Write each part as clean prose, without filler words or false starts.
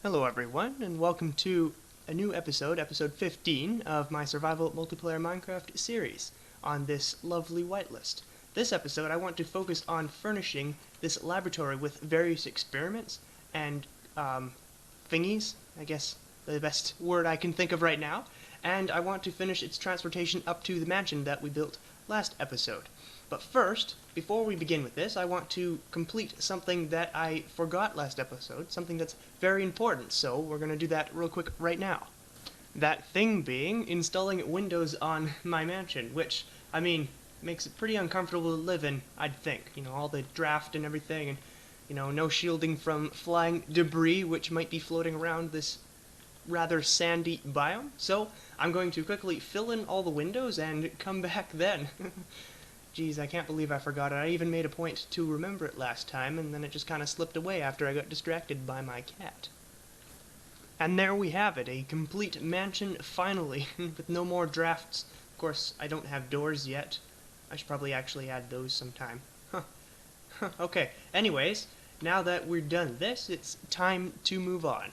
Hello everyone, and welcome to a new episode, episode 15, of my survival multiplayer Minecraft series on this lovely whitelist. This episode I want to focus on furnishing this laboratory with various experiments and thingies, I guess the best word I can think of right now, and I want to finish its transportation up to the mansion that we built last episode. But first, before we begin with this, I want to complete something that I forgot last episode, something that's very important, so we're going to do that real quick right now. That thing being installing windows on my mansion, which, I mean, makes it pretty uncomfortable to live in, I'd think. You know, all the draft and everything, and, you know, no shielding from flying debris, which might be floating around this rather sandy biome. So, I'm going to quickly fill in all the windows and come back then. Geez, I can't believe I forgot it. I even made a point to remember it last time, and then it just kind of slipped away after I got distracted by my cat. And there we have it, a complete mansion finally, with no more drafts. Of course, I don't have doors yet. I should probably actually add those sometime. Okay, anyways, now that we're done this, it's time to move on.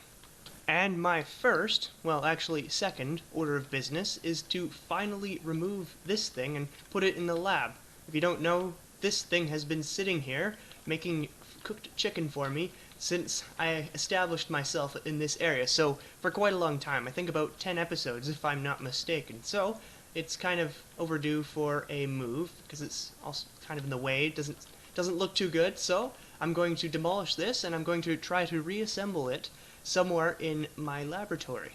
And my first, well actually second, order of business is to finally remove this thing and put it in the lab. If you don't know, this thing has been sitting here making cooked chicken for me since I established myself in this area, so for quite a long time. I think about 10 episodes if I'm not mistaken. So it's kind of overdue for a move because it's also kind of in the way. It doesn't look too good, so I'm going to demolish this and I'm going to try to reassemble it somewhere in my laboratory.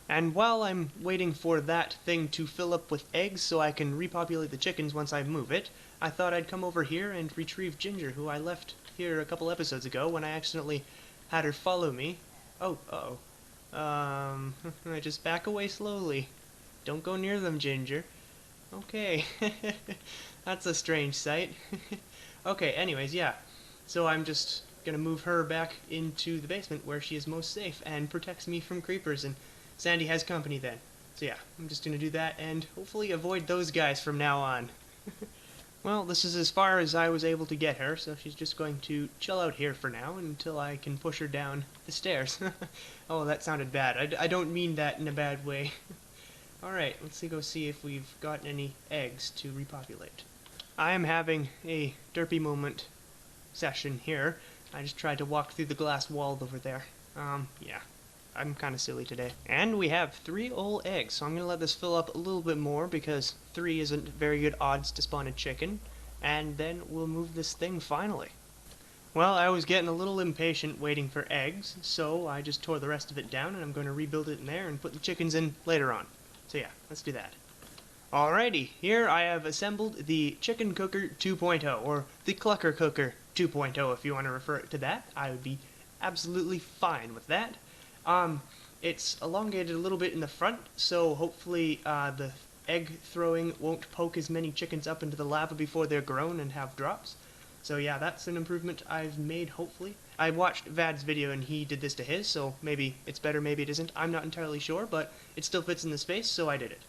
And while I'm waiting for that thing to fill up with eggs so I can repopulate the chickens once I move it, I thought I'd come over here and retrieve Ginger, who I left here a couple episodes ago when I accidentally had her follow me. Oh, uh-oh. I just back away slowly. Don't go near them, Ginger. Okay. That's a strange sight. Okay, anyways, yeah. So I'm just gonna move her back into the basement where she is most safe and protects me from creepers, and Sandy has company then. So yeah, I'm just gonna do that and hopefully avoid those guys from now on. Well, this is as far as I was able to get her, so she's just going to chill out here for now until I can push her down the stairs. Oh, that sounded bad. I don't mean that in a bad way. Alright, let's go see if we've got any eggs to repopulate. I am having a derpy moment session here. I just tried to walk through the glass wall over there. Yeah. I'm kind of silly today. And we have 3 whole eggs, so I'm going to let this fill up a little bit more because 3 isn't very good odds to spawn a chicken. And then we'll move this thing finally. Well, I was getting a little impatient waiting for eggs, so I just tore the rest of it down and I'm going to rebuild it in there and put the chickens in later on. So yeah, let's do that. Alrighty, here I have assembled the Chicken Cooker 2.0, or the Clucker Cooker 2.0 if you want to refer it to that. I would be absolutely fine with that. It's elongated a little bit in the front, so hopefully the egg throwing won't poke as many chickens up into the lava before they're grown and have drops. So yeah, that's an improvement I've made, hopefully. I watched Vad's video and he did this to his, so maybe it's better, maybe it isn't. I'm not entirely sure, but it still fits in the space, so I did it.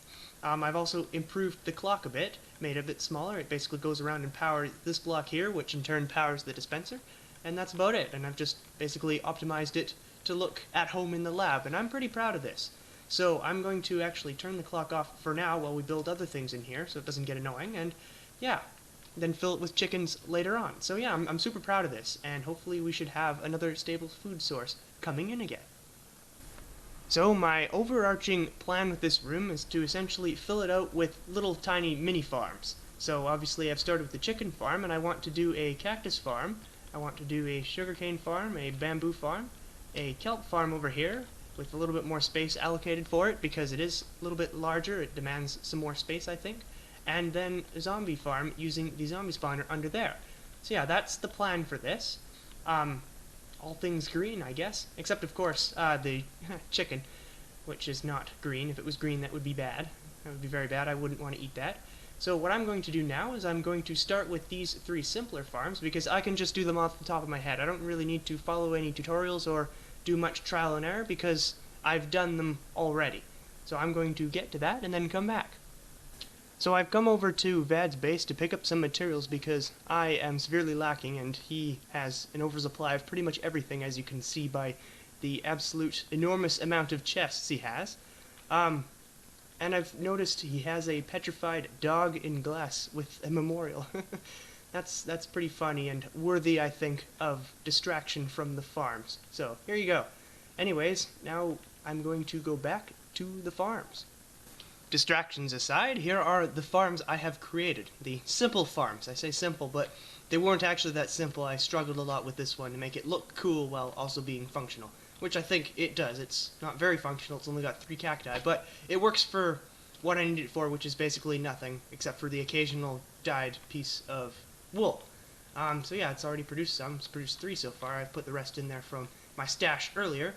I've also improved the clock a bit, made it a bit smaller. It basically goes around and powers this block here, which in turn powers the dispenser, and that's about it. And I've just basically optimized it to look at home in the lab, and I'm pretty proud of this. So I'm going to actually turn the clock off for now while we build other things in here so it doesn't get annoying, and yeah, then fill it with chickens later on. So yeah, I'm super proud of this, and hopefully we should have another stable food source coming in again. So my overarching plan with this room is to essentially fill it out with little tiny mini farms. So obviously I've started with the chicken farm, and I want to do a cactus farm, I want to do a sugarcane farm, a bamboo farm, a kelp farm over here with a little bit more space allocated for it because it is a little bit larger, it demands some more space I think, and then a zombie farm using the zombie spawner under there. So yeah, that's the plan for this. All things green, I guess, except of course the chicken, which is not green. If it was green, that would be bad. That would be very bad. I wouldn't want to eat that. So what I'm going to do now is I'm going to start with these 3 simpler farms because I can just do them off the top of my head. I don't really need to follow any tutorials or do much trial and error because I've done them already. So I'm going to get to that and then come back. So I've come over to Vad's base to pick up some materials because I am severely lacking and he has an oversupply of pretty much everything, as you can see by the absolute enormous amount of chests he has. And I've noticed he has a petrified dog in glass with a memorial. That's pretty funny and worthy, I think, of distraction from the farms. So, here you go. Anyways, now I'm going to go back to the farms. Distractions aside, here are the farms I have created. The simple farms. I say simple, but they weren't actually that simple. I struggled a lot with this one to make it look cool while also being functional, which I think it does. It's not very functional. It's only got 3 cacti, but it works for what I need it for, which is basically nothing, except for the occasional dyed piece of wool. So yeah, it's already produced some. It's produced 3 so far. I've put the rest in there from my stash earlier.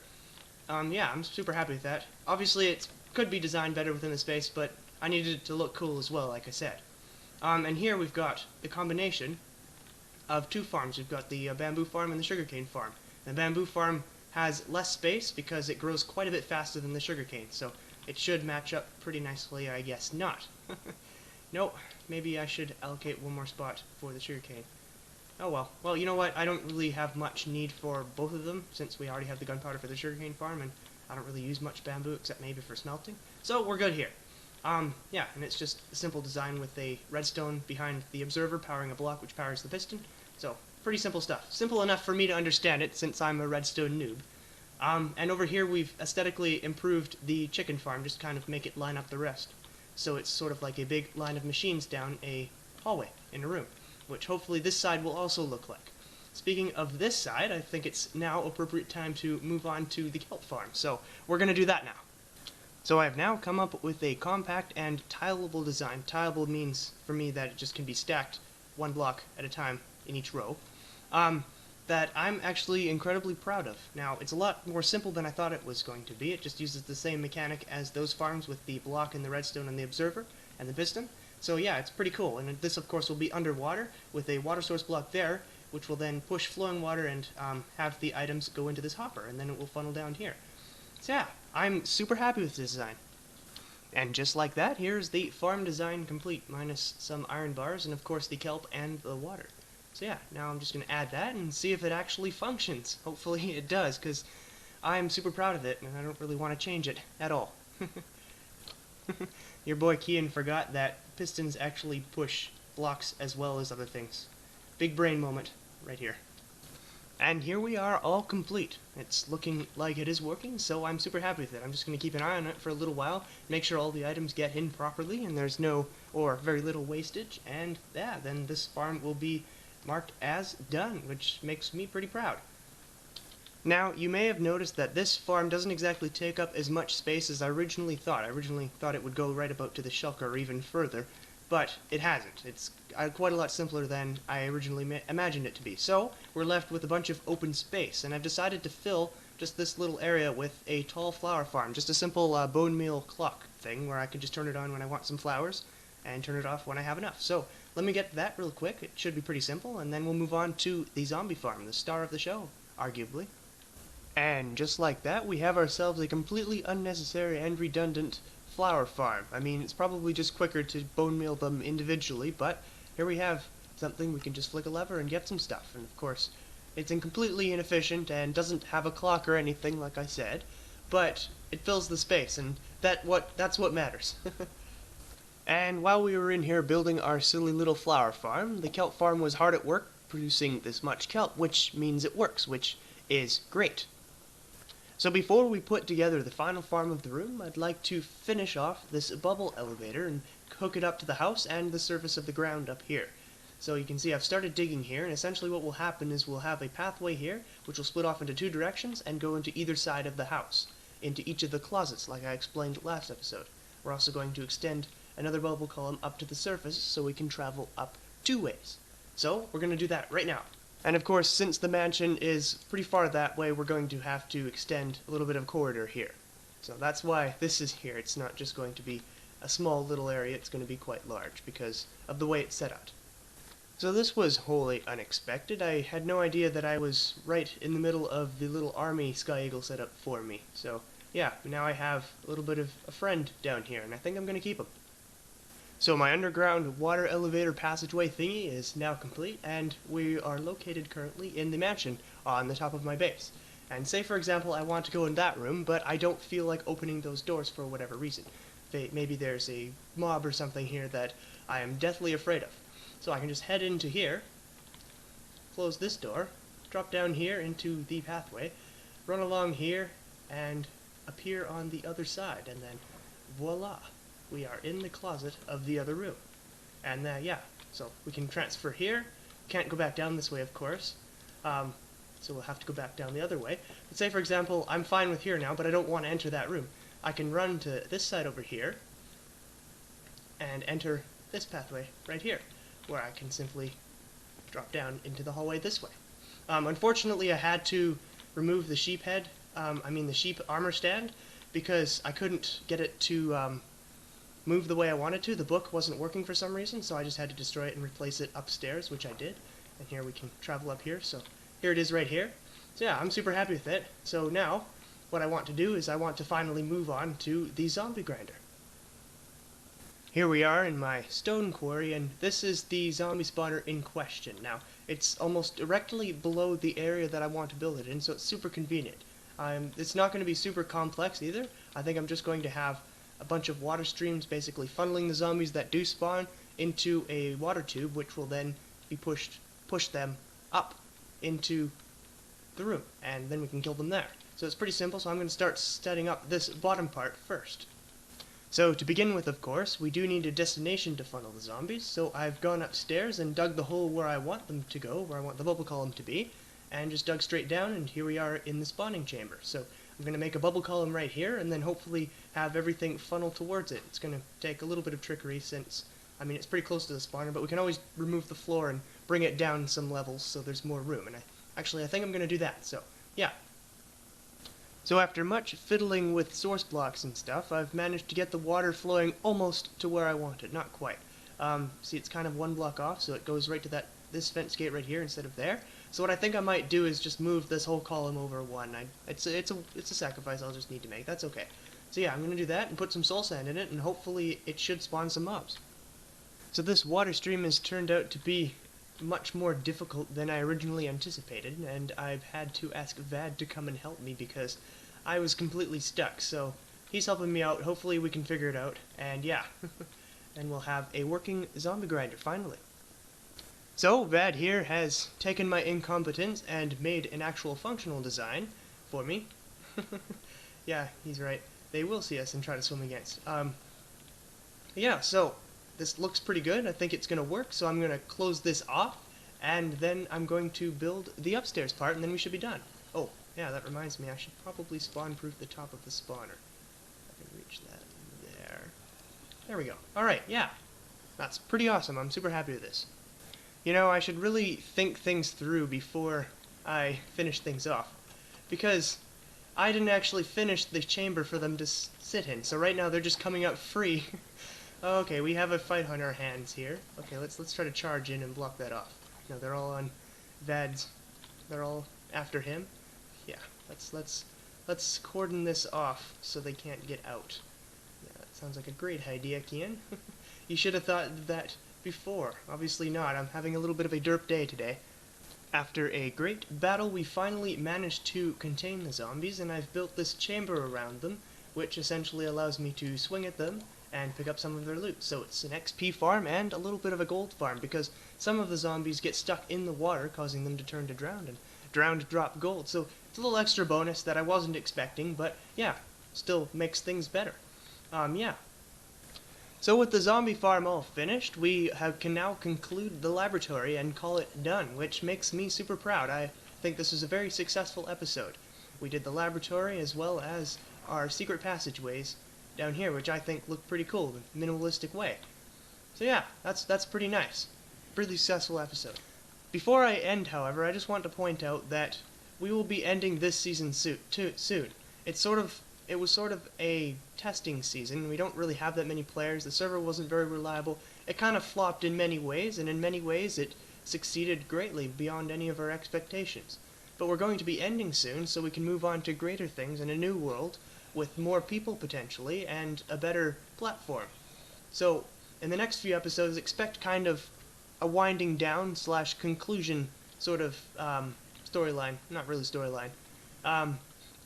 Yeah, I'm super happy with that. Obviously, it could be designed better within the space, but I needed it to look cool as well, like I said. And here we've got the combination of 2 farms. We've got the bamboo farm and the sugarcane farm. The bamboo farm has less space because it grows quite a bit faster than the sugarcane, so it should match up pretty nicely. I guess not. Nope, maybe I should allocate 1 more spot for the sugarcane. Oh well. Well, you know what? I don't really have much need for both of them, since we already have the gunpowder for the sugarcane farm, and I don't really use much bamboo except maybe for smelting. So we're good here. Yeah, and it's just a simple design with a redstone behind the observer powering a block which powers the piston. So, pretty simple stuff. Simple enough for me to understand it, since I'm a redstone noob. And over here we've aesthetically improved the chicken farm, just kind of make it line up the rest. So it's sort of like a big line of machines down a hallway in a room, which hopefully this side will also look like. Speaking of this side, I think it's now appropriate time to move on to the kelp farm, so we're going to do that now. So I've now come up with a compact and tileable design. Tileable means for me that it just can be stacked 1 block at a time in each row, that I'm actually incredibly proud of. Now, it's a lot more simple than I thought it was going to be. It just uses the same mechanic as those farms with the block and the redstone and the observer and the piston. So yeah, it's pretty cool. And this, of course, will be underwater with a water source block there, which will then push flowing water and have the items go into this hopper, and then it will funnel down here. So yeah, I'm super happy with this design. And just like that, here's the farm design complete, minus some iron bars and of course the kelp and the water. So yeah, now I'm just going to add that and see if it actually functions. Hopefully it does, because I'm super proud of it and I don't really want to change it at all. Your boy Kian forgot that pistons actually push blocks as well as other things. Big brain moment right here. And here we are, all complete. It's looking like it is working, so I'm super happy with it. I'm just going to keep an eye on it for a little while, make sure all the items get in properly and there's no or very little wastage, and yeah, then this farm will be marked as done, which makes me pretty proud. Now, you may have noticed that this farm doesn't exactly take up as much space as I originally thought. I originally thought it would go right about to the shulker or even further, but it hasn't. It's quite a lot simpler than I originally imagined it to be. So, we're left with a bunch of open space, and I've decided to fill just this little area with a tall flower farm, just a simple bone meal clock thing where I can just turn it on when I want some flowers and turn it off when I have enough. So, let me get to that real quick. It should be pretty simple, and then we'll move on to the zombie farm, the star of the show, arguably. And just like that, we have ourselves a completely unnecessary and redundant flower farm. I mean, it's probably just quicker to bone meal them individually, but here we have something we can just flick a lever and get some stuff. And of course, it's completely inefficient and doesn't have a clock or anything, like I said, but it fills the space, and that's what matters. And while we were in here building our silly little flower farm, the kelp farm was hard at work producing this much kelp, which means it works, which is great. So before we put together the final farm of the room, I'd like to finish off this bubble elevator and hook it up to the house and the surface of the ground up here. So you can see I've started digging here, and essentially what will happen is we'll have a pathway here, which will split off into 2 directions and go into either side of the house, into each of the closets, like I explained last episode. We're also going to extend another bubble column up to the surface so we can travel up 2 ways. So we're going to do that right now. And of course, since the mansion is pretty far that way, we're going to have to extend a little bit of corridor here. So that's why this is here. It's not just going to be a small little area, it's going to be quite large because of the way it's set out. So this was wholly unexpected. I had no idea that I was right in the middle of the little army Sky Eagle set up for me. So yeah, now I have a little bit of a friend down here, and I think I'm going to keep him. So my underground water elevator passageway thingy is now complete, and we are located currently in the mansion on the top of my base. And say, for example, I want to go in that room, but I don't feel like opening those doors for whatever reason. Maybe there's a mob or something here that I am deathly afraid of. So I can just head into here, close this door, drop down here into the pathway, run along here, and appear on the other side, and then voila, we are in the closet of the other room. And yeah, so we can transfer here. Can't go back down this way, of course, so we'll have to go back down the other way. But say, for example, I'm fine with here now, but I don't want to enter that room. I can run to this side over here and enter this pathway right here, where I can simply drop down into the hallway this way. Unfortunately, I had to remove the sheep head, the sheep armor stand, because I couldn't get it to move the way I wanted to. The book wasn't working for some reason, so I just had to destroy it and replace it upstairs, which I did. And here we can travel up here, so here it is right here. So yeah, I'm super happy with it. So now, what I want to do is I want to finally move on to the zombie grinder. Here we are in my stone quarry, and this is the zombie spawner in question. Now, it's almost directly below the area that I want to build it in, so it's super convenient. It's not going to be super complex either. I think I'm just going to have a bunch of water streams basically funneling the zombies that do spawn into a water tube, which will then be push them up into the room, and then we can kill them there. So it's pretty simple, so I'm going to start setting up this bottom part first. So to begin with, of course, we do need a destination to funnel the zombies, so I've gone upstairs and dug the hole where I want them to go, where I want the bubble column to be, and just dug straight down, and here we are in the spawning chamber. So I'm going to make a bubble column right here, and then hopefully have everything funnel towards it. It's going to take a little bit of trickery since, it's pretty close to the spawner, but we can always remove the floor and bring it down some levels so there's more room, and I think I'm going to do that, so yeah. So after much fiddling with source blocks and stuff, I've managed to get the water flowing almost to where I want it, not quite. See, it's kind of one block off, so it goes right to this fence gate right here instead of there. So what I think I might do is just move this whole column over one. It's a sacrifice I'll just need to make. That's okay. So yeah, I'm going to do that and put some soul sand in it, and hopefully it should spawn some mobs. So this water stream has turned out to be much more difficult than I originally anticipated, and I've had to ask Vad to come and help me because I was completely stuck, so he's helping me out. Hopefully we can figure it out, and yeah, and we'll have a working zombie grinder finally. So Vad here has taken my incompetence and made an actual functional design for me. Yeah, he's right. They will see us and try to swim against. Yeah, so this looks pretty good. I think it's going to work, so I'm going to close this off, and then I'm going to build the upstairs part, and then we should be done. Oh, yeah, that reminds me, I should probably spawn-proof the top of the spawner. I can reach that there. There we go. Alright, yeah. That's pretty awesome. I'm super happy with this. You know, I should really think things through before I finish things off, because I didn't actually finish the chamber for them to sit in, so right now they're just coming out free. Okay, we have a fight on our hands here. Okay, let's try to charge in and block that off. No, they're all on Vad's. They're all after him. Yeah, let's cordon this off so they can't get out. Yeah, that sounds like a great idea, Kian. You should have thought of that before. Obviously not. I'm having a little bit of a derp day today. After a great battle, we finally managed to contain the zombies, and I've built this chamber around them, which essentially allows me to swing at them and pick up some of their loot. So it's an XP farm and a little bit of a gold farm, because some of the zombies get stuck in the water, causing them to turn to drowned, and drowned drop gold. So it's a little extra bonus that I wasn't expecting, but yeah, still makes things better. Yeah. So with the zombie farm all finished, we can now conclude the laboratory and call it done, which makes me super proud. I think this was a very successful episode. We did the laboratory as well as our secret passageways down here, which I think look pretty cool in a minimalistic way. So yeah, that's pretty nice. Pretty successful episode. Before I end, however, I just want to point out that we will be ending this season soon. It was sort of a testing season. We don't really have that many players. The server wasn't very reliable. It kind of flopped in many ways, and in many ways it succeeded greatly beyond any of our expectations. But we're going to be ending soon, so we can move on to greater things in a new world with more people potentially and a better platform. So in the next few episodes, expect kind of a winding down / conclusion sort of storyline. Not really storyline.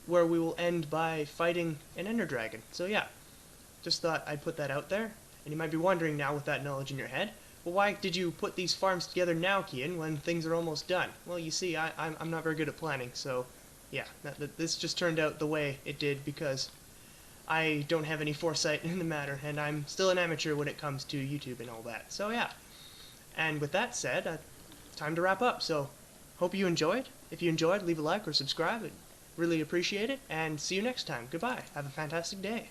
where we will end by fighting an ender dragon. So yeah, just thought I'd put that out there. And you might be wondering now with that knowledge in your head, well, why did you put these farms together now, Kian, when things are almost done? Well, you see, I'm not very good at planning, so yeah, this just turned out the way it did because I don't have any foresight in the matter, and I'm still an amateur when it comes to YouTube and all that. So yeah, and with that said, time to wrap up. So hope you enjoyed. If you enjoyed, leave a like or subscribe. I'd really appreciate it, and see you next time. Goodbye. Have a fantastic day.